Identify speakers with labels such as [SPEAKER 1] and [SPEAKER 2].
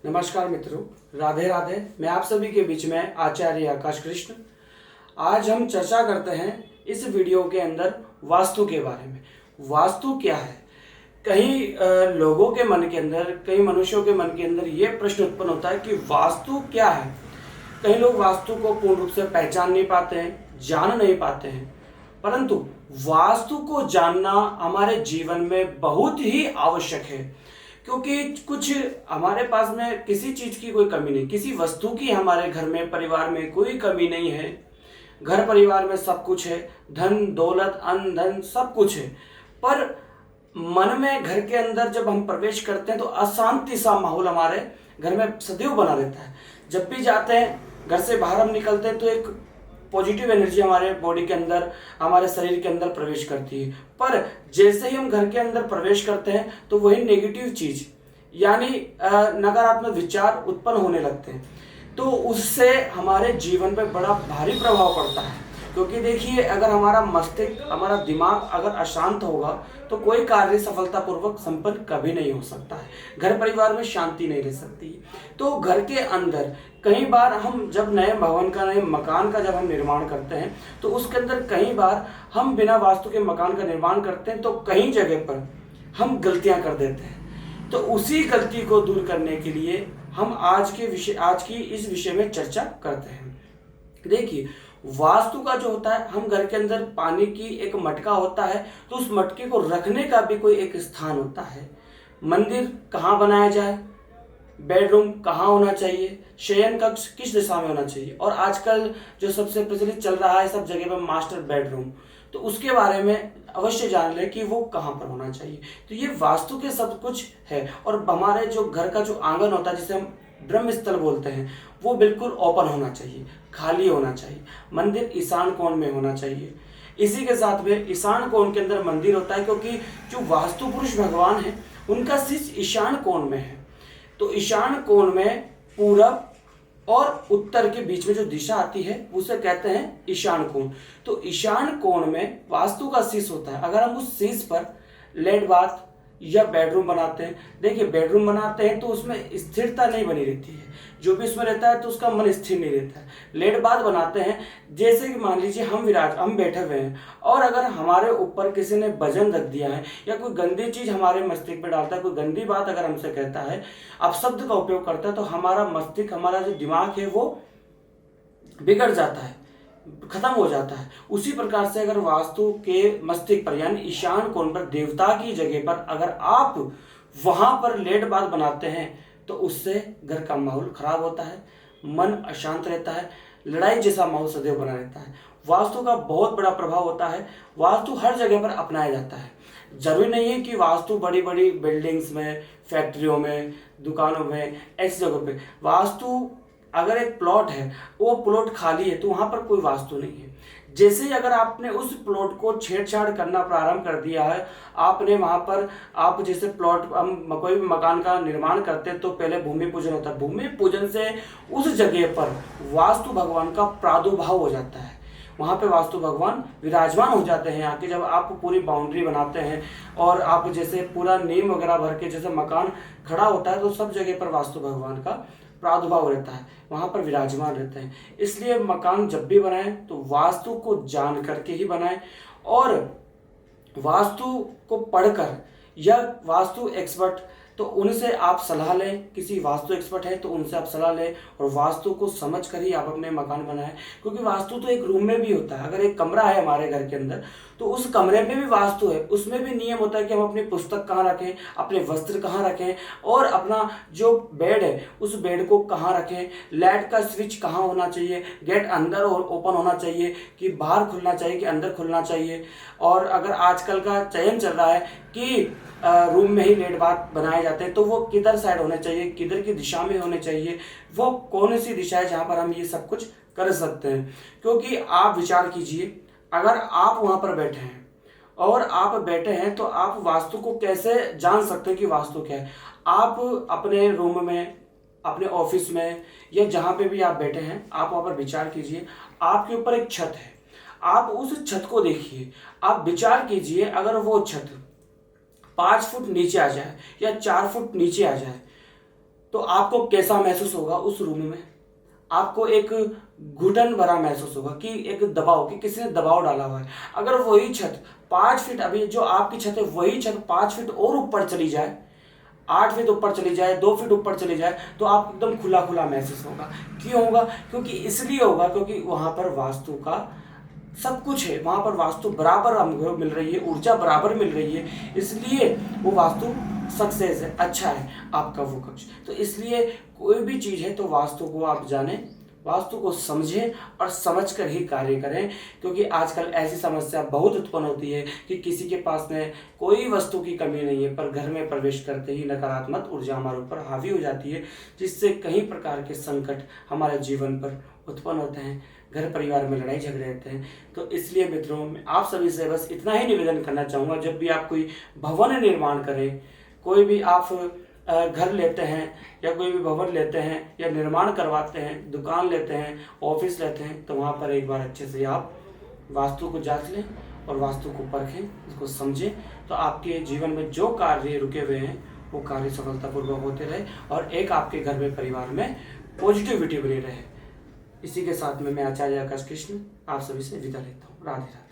[SPEAKER 1] नमस्कार मित्रों, राधे राधे। मैं आप सभी के बीच में आचार्य आकाश कृष्ण। आज हम चर्चा करते हैं इस वीडियो के अंदर वास्तु के बारे में। वास्तु क्या है? कई लोगों के मन के अंदर, कई मनुष्यों के मन के अंदर ये प्रश्न उत्पन्न होता है कि वास्तु क्या है। कई लोग वास्तु को पूर्ण रूप से पहचान नहीं पाते हैं, जान नहीं पाते हैं, परंतु वास्तु को जानना हमारे जीवन में बहुत ही आवश्यक है। क्योंकि कुछ हमारे पास में किसी चीज की कोई कमी नहीं, किसी वस्तु की हमारे घर में, परिवार में कोई कमी नहीं है। घर परिवार में सब कुछ है, धन दौलत अन्न धन सब कुछ है, पर मन में, घर के अंदर जब हम प्रवेश करते हैं तो अशांति सा माहौल हमारे घर में सदैव बना रहता है। जब भी जाते हैं, घर से बाहर हम निकलते हैं तो एक पॉजिटिव एनर्जी हमारे बॉडी के अंदर, हमारे शरीर के अंदर प्रवेश करती है। पर जैसे ही हम घर के अंदर प्रवेश करते हैं तो वही नेगेटिव चीज यानी नकारात्मक विचार उत्पन्न होने लगते हैं, तो उससे हमारे जीवन पे बड़ा भारी प्रभाव पड़ता है। क्योंकि देखिए, अगर हमारा मस्तिष्क, हमारा दिमाग अगर अशांत होगा तो कोई कार्य सफलतापूर्वक संपन्न कभी नहीं हो सकता है। घर परिवार में शांति नहीं रह सकती। तो घर के अंदर कई बार हम जब नए भवन का, नए मकान का जब हम निर्माण करते हैं तो उसके अंदर कई बार हम बिना वास्तु के मकान का निर्माण करते हैं तो कई जगह पर हम गलतियां कर देते हैं। तो उसी गलती को दूर करने के लिए हम आज की इस विषय में चर्चा करते हैं। देखिए, वास्तु का जो होता है, हम घर के अंदर पानी की एक मटका होता है तो उस मटके को रखने का भी कोई एक स्थान होता है। मंदिर कहाँ बनाया जाए, बेडरूम कहाँ होना चाहिए, शयन कक्ष किस दिशा में होना चाहिए, और आजकल जो सबसे प्रचलित चल रहा है सब जगह पर मास्टर बेडरूम, तो उसके बारे में अवश्य जान ले कि वो कहाँ पर होना चाहिए। तो ये वास्तु के सब कुछ है। और हमारे जो घर का जो आंगन होता है, जिसे हम ब्रह्म स्थल बोलते हैं, वो बिल्कुल ओपन होना चाहिए, खाली होना चाहिए। मंदिर ईशान कोण में होना चाहिए। इसी के साथ में ईशान कोण के अंदर मंदिर होता है, क्योंकि जो वास्तु पुरुष भगवान है उनका शीश ईशान कोण में है। तो ईशान कोण में पूरब और उत्तर के बीच में जो दिशा आती है उसे कहते हैं ईशान कोण। तो ईशान कोण में वास्तु का शीश होता है। अगर हम उस शीश पर लेट बाथ या बेडरूम बनाते हैं, देखिए बेडरूम बनाते हैं तो उसमें स्थिरता नहीं बनी रहती है, जो भी उसमें रहता है तो उसका मन स्थिर नहीं रहता है। लेट बाथ बनाते हैं, जैसे कि मान लीजिए हम बैठे हुए हैं और अगर हमारे ऊपर किसी ने वजन रख दिया है या कोई गंदी चीज हमारे मस्तिष्क पे डालता है, कोई गंदी बात अगर हमसे कहता है, अपशब्द का उपयोग करता है, तो हमारा मस्तिष्क, हमारा जो दिमाग है वो बिगड़ जाता है, खत्म हो जाता है। उसी प्रकार से अगर वास्तु के मस्तिष्क पर यानी ईशान कोण पर, देवता की जगह पर अगर आप वहां पर लेट बाथ बनाते हैं तो उससे घर का माहौल खराब होता है, मन अशांत रहता है, लड़ाई जैसा माहौल सदैव बना रहता है। वास्तु का बहुत बड़ा प्रभाव होता है। वास्तु हर जगह पर अपनाया जाता है। जरूरी नहीं है कि वास्तु बड़ी बड़ी बिल्डिंग्स में, फैक्ट्रियों में, दुकानों में, ऐसी जगह पे वास्तु, अगर एक प्लॉट है, वो प्लॉट खाली है तो वहां पर कोई वास्तु नहीं है। जैसे ही अगर आपने उस प्लॉट को छेड़छाड़ करना प्रारंभ कर दिया है, आपने वहां पर, आप जैसे प्लॉट, हम कोई भी मकान का निर्माण करते हैं तो पहले भूमि पूजन होता है। भूमि पूजन से उस जगह पर वास्तु भगवान का प्रादुर्भाव हो जाता है, वहां पे वास्तु भगवान विराजमान हो जाते हैं आके। जब आप पूरी बाउंड्री बनाते हैं और आप जैसे पूरा नींव वगैरह भर के जैसे मकान खड़ा होता है तो सब जगह पर वास्तु भगवान का प्रादुर्भाव रहता है, वहां पर विराजमान रहते हैं। इसलिए मकान जब भी बनाएं तो वास्तु को जान करके ही बनाएं, और वास्तु को पढ़कर या वास्तु एक्सपर्ट, तो उनसे आप सलाह लें। किसी वास्तु एक्सपर्ट है तो उनसे आप सलाह लें और वास्तु को समझ कर ही आप अपने मकान बनाएं। क्योंकि वास्तु तो एक रूम में भी होता है। अगर एक कमरा है हमारे घर के अंदर तो उस कमरे में भी वास्तु है, उसमें भी नियम होता है कि हम अपनी पुस्तक कहाँ रखें, अपने वस्त्र कहाँ रखें, और अपना जो बेड है उस बेड को कहाँ रखें, लाइट का स्विच कहाँ होना चाहिए, गेट अंदर और ओपन होना चाहिए कि बाहर खुलना चाहिए कि अंदर खुलना चाहिए। और अगर आजकल का चयन चल रहा है कि रूम में ही लेट बाथ बनाए जाते हैं तो वो किधर साइड होने चाहिए, किधर की दिशा में होने चाहिए, वो कौन सी दिशा है जहाँ पर हम ये सब कुछ कर सकते हैं। क्योंकि आप विचार कीजिए, अगर आप वहां पर बैठे हैं और आप बैठे हैं तो आप वास्तु को कैसे जान सकते हैं कि वास्तु क्या है। आप अपने रूम में, अपने ऑफिस में या जहां पे भी आप बैठे हैं, आप वहां पर विचार कीजिए, आपके ऊपर एक छत है, आप उस छत को देखिए, आप विचार कीजिए अगर वो छत 5 फुट नीचे आ जाए या 4 फुट नीचे आ जाए तो आपको कैसा महसूस होगा उस रूम में? आपको एक घुटन भरा महसूस होगा कि एक दबाव, कि किसी ने दबाव डाला हुआ है। अगर वही छत 5 फीट, अभी जो आपकी छत है वही छत 5 फीट और ऊपर चली जाए, 8 फीट ऊपर चली जाए, 2 फीट ऊपर चली जाए, तो आप एकदम खुला खुला महसूस होगा। क्यों होगा? क्योंकि इसलिए होगा क्योंकि वहां पर वास्तु का सब कुछ है, वहां पर वास्तु बराबर हमको मिल रही है, ऊर्जा बराबर मिल रही है, इसलिए वो वास्तु सक्सेस है, अच्छा है आपका वो कक्ष। तो इसलिए कोई भी चीज है तो वास्तु को आप जाने, वास्तु को समझें और समझ कर ही कार्य करें। क्योंकि आजकल ऐसी समस्या बहुत उत्पन्न होती है कि किसी के पास में कोई वस्तु की कमी नहीं है, पर घर में प्रवेश करते ही नकारात्मक ऊर्जा हमारे ऊपर हावी हो जाती है, जिससे कई प्रकार के संकट हमारे जीवन पर उत्पन्न होते हैं, घर परिवार में लड़ाई झगड़े रहते हैं। तो इसलिए मित्रों, मैं आप सभी से बस इतना ही निवेदन करना चाहूँगा, जब भी आप कोई भवन निर्माण करें, कोई भी आप घर लेते हैं या कोई भी भवन लेते हैं या निर्माण करवाते हैं, दुकान लेते हैं, ऑफिस लेते हैं, तो वहाँ पर एक बार अच्छे से आप वास्तु को जांच लें और वास्तु को परखें, इसको समझें। तो आपके जीवन में जो कार्य रुके हुए हैं वो कार्य सफलतापूर्वक होते रहे और एक आपके घर में परिवार में पॉजिटिविटी बनी रहे। इसी के साथ में मैं आचार्य आकाश कृष्ण आप सभी से विदा लेता हूँ। राधे राधे।